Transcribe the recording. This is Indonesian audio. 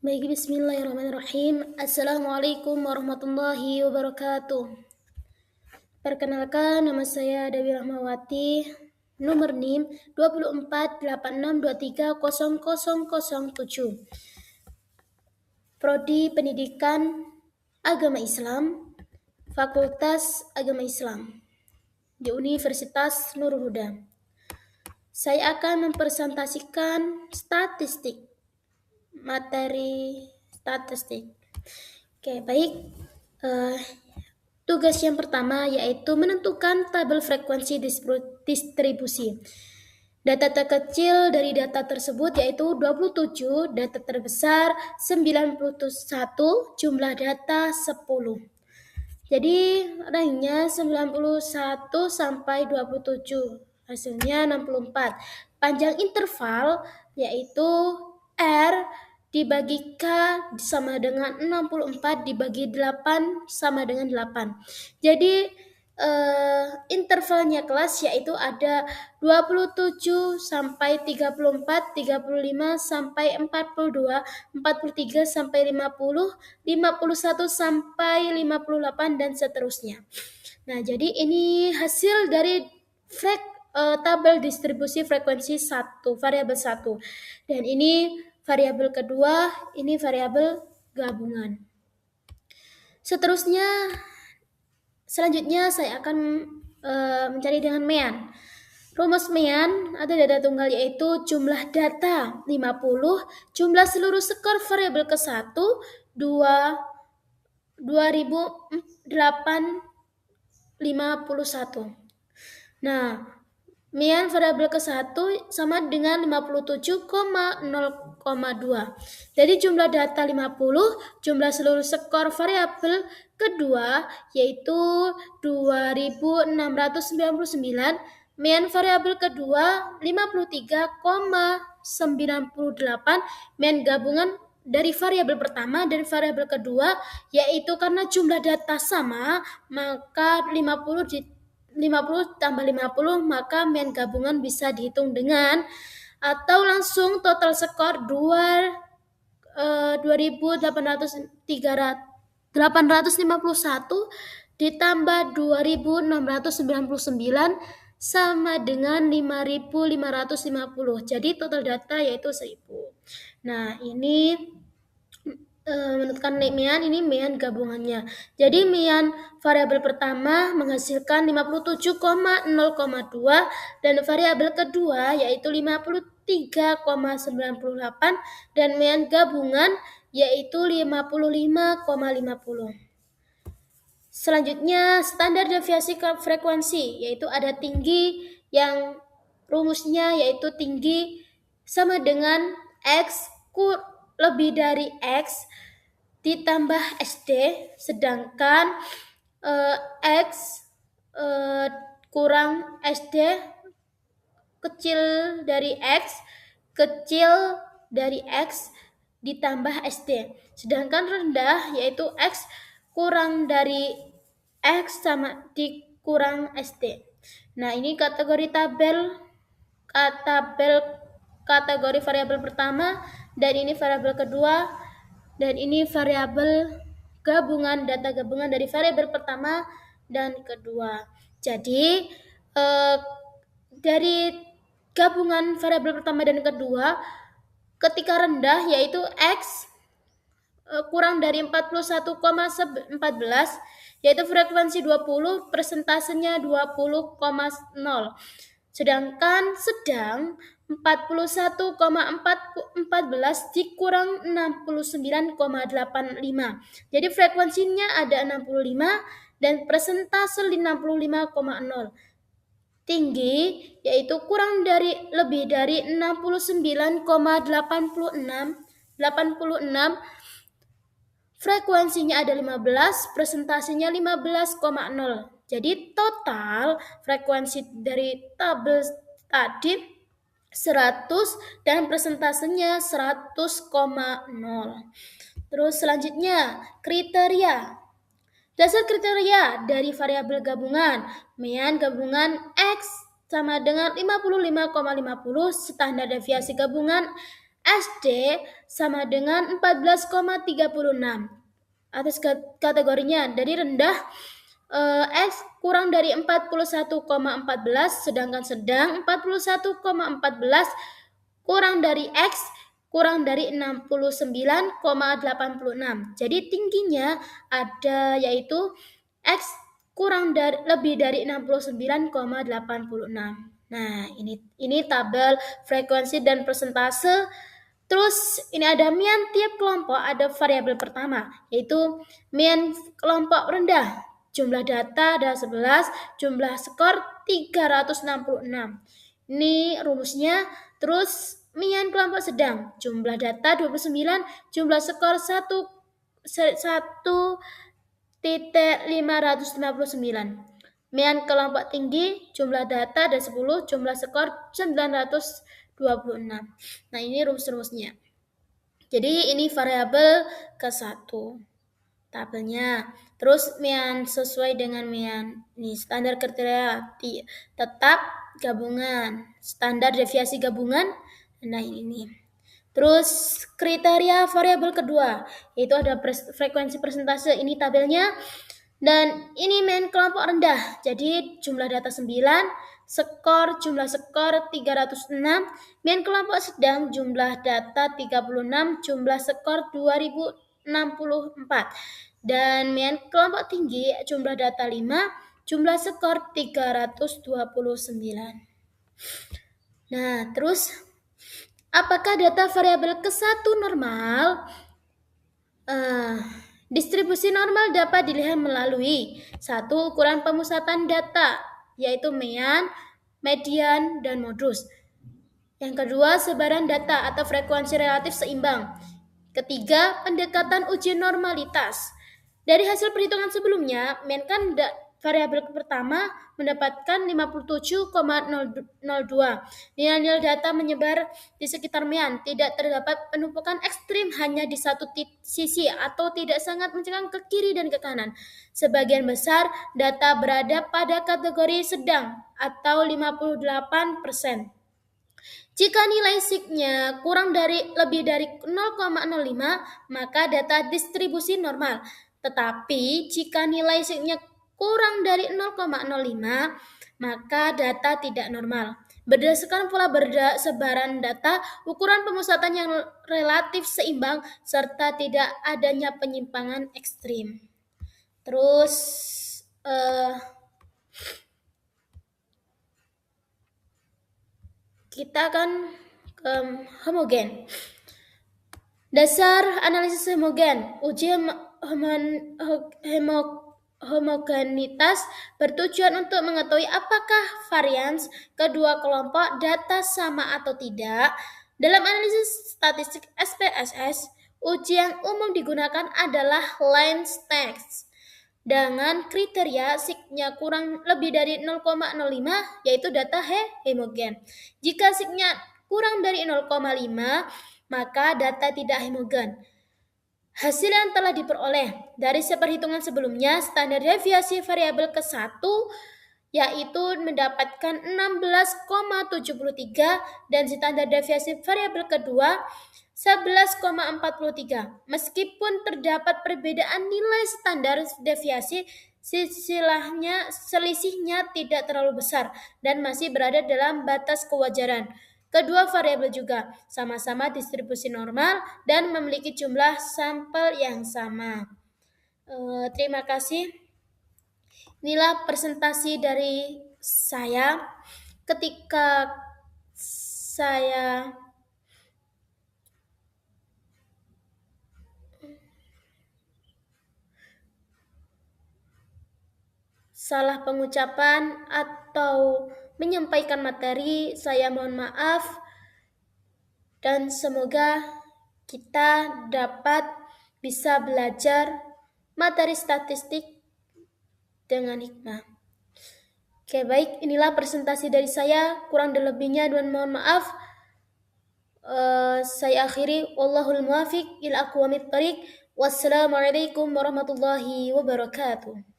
Baik, bismillahirrahmanirrahim. Assalamualaikum warahmatullahi wabarakatuh. Perkenalkan, nama saya Dewi Rahmawati, nomor NIM 2486230007. Prodi Pendidikan Agama Islam, Fakultas Agama Islam di Universitas Nurul Huda. Saya akan mempresentasikan materi statistik. Oke, baik. Tugas yang pertama yaitu menentukan tabel frekuensi distribusi. Data terkecil dari data tersebut yaitu 27, data terbesar 91, jumlah data 10. Jadi rangnya 91 sampai 27, hasilnya 64. Panjang interval yaitu R dibagi K sama dengan 64 dibagi 8 sama dengan 8. Jadi intervalnya kelas yaitu ada 27 sampai 34, 35 sampai 42, 43 sampai 50, 51 sampai 58 dan seterusnya. Nah, jadi ini hasil dari tabel distribusi frekuensi variabel 1. Dan ini variabel kedua, ini variabel gabungan. Selanjutnya saya akan mencari dengan mean. Rumus mean ada data tunggal yaitu jumlah data 50, jumlah seluruh skor variabel ke-1 2051. Nah, mean variabel ke-1 sama dengan 57,0,2. Jadi jumlah data 50, jumlah seluruh skor variabel kedua yaitu 2699, mean variabel kedua 53,98, mean gabungan dari variabel pertama dan variabel kedua yaitu karena jumlah data sama maka 50 tambah 50 maka mean gabungan bisa dihitung dengan atau langsung total skor 2851 ditambah 2699 sama dengan 5550. Jadi total data yaitu 1000. Nah, ini menentukan mean, ini mean gabungannya. Jadi mean variabel pertama menghasilkan 57,0,2 dan variabel kedua yaitu 53,98 dan mean gabungan yaitu 55,50. Selanjutnya standar deviasi frekuensi yaitu ada tinggi yang rumusnya yaitu tinggi sama dengan X lebih dari X ditambah SD, sedangkan X kurang SD kecil dari X ditambah SD, sedangkan rendah yaitu X kurang dari X sama dikurang SD. Nah, ini kategori variabel pertama dan ini variabel kedua dan ini variabel gabungan, data gabungan dari variabel pertama dan kedua. Jadi dari gabungan variabel pertama dan kedua ketika rendah yaitu X kurang dari 41,14 yaitu frekuensi 20, persentasenya 20,0. Sedangkan sedang 41,14 dikurang 69,85. Jadi frekuensinya ada 65 dan persentase 65,0. Tinggi yaitu lebih dari 69,86. Frekuensinya ada 15, presentasinya 15,0. Jadi total frekuensi dari tabel tadi 100 dan presentasenya 100,0. Terus selanjutnya kriteria. Dasar kriteria dari variabel gabungan, mean gabungan X sama dengan 55,50, standar deviasi gabungan SD sama dengan 14,36. Atas kategorinya dari rendah X kurang dari 41,14, sedangkan sedang 41,14 kurang dari X kurang dari 69,86. Jadi tingginya ada yaitu X kurang dari lebih dari 69,86. Nah, ini tabel frekuensi dan persentase. Terus ini ada mean tiap kelompok, ada variabel pertama yaitu mean kelompok rendah. Jumlah data ada 11, jumlah skor 366. Ini rumusnya. Terus mean kelompok sedang, jumlah data 29, jumlah skor 1,559. Mean kelompok tinggi, jumlah data ada 10, jumlah skor 926. Nah, ini rumus-rumusnya. Jadi ini variabel ke-1 tabelnya. Terus mean sesuai dengan mean. Ini standar kriteria tetap gabungan, standar deviasi gabungan. Nah, ini. Terus kriteria variabel kedua yaitu ada frekuensi persentase. Ini tabelnya. Dan ini mean kelompok rendah. Jadi jumlah data 9, jumlah skor 306, mean kelompok sedang, jumlah data 36, jumlah skor 2064. Dan mean kelompok tinggi, jumlah data 5, jumlah skor 329. Nah, terus apakah data variabel ke-1 normal? Distribusi normal dapat dilihat melalui 1. Ukuran pemusatan data, yaitu mean, median, dan modus. Yang kedua, sebaran data atau frekuensi relatif seimbang. Ketiga, pendekatan uji normalitas. Dari hasil perhitungan sebelumnya, mean kan variabel pertama mendapatkan 57,02. Nilai-nilai data menyebar di sekitar mean, tidak terdapat penumpukan ekstrim hanya di satu sisi atau tidak sangat mencengkam ke kiri dan ke kanan. Sebagian besar data berada pada kategori sedang atau 58%. Jika nilai signya lebih dari 0,05, maka data distribusi normal. Tetapi jika nilai signya kurang dari 0,05, maka data tidak normal. Berdasarkan pola sebaran data, ukuran pemusatan yang relatif seimbang serta tidak adanya penyimpangan ekstrim. Terus kita akan ke homogen. Dasar analisis homogen. Uji homogenitas bertujuan untuk mengetahui apakah varians kedua kelompok data sama atau tidak. Dalam analisis statistik SPSS, uji yang umum digunakan adalah lens test dengan kriteria signya kurang lebih dari 0,05, yaitu data homogen. Jika signya kurang dari 0,5, maka data tidak homogen. Hasil yang telah diperoleh dari perhitungan sebelumnya, standar deviasi variabel ke-1 yaitu mendapatkan 16,73 dan standar deviasi variabel kedua 11,43. Meskipun terdapat perbedaan nilai standar deviasi, selisihnya tidak terlalu besar dan masih berada dalam batas kewajaran. Kedua variabel juga sama-sama distribusi normal dan memiliki jumlah sampel yang sama. Terima kasih. Inilah presentasi dari saya ketika saya salah pengucapan atau menyampaikan materi, saya mohon maaf, dan semoga kita dapat bisa belajar materi statistik dengan hikmah. Oke, baik, inilah presentasi dari saya, kurang dan lebihnya dan mohon maaf. Saya akhiri, wallahul muwafiq ila aqwamit thariq. Wassalamualaikum warahmatullahi wabarakatuh.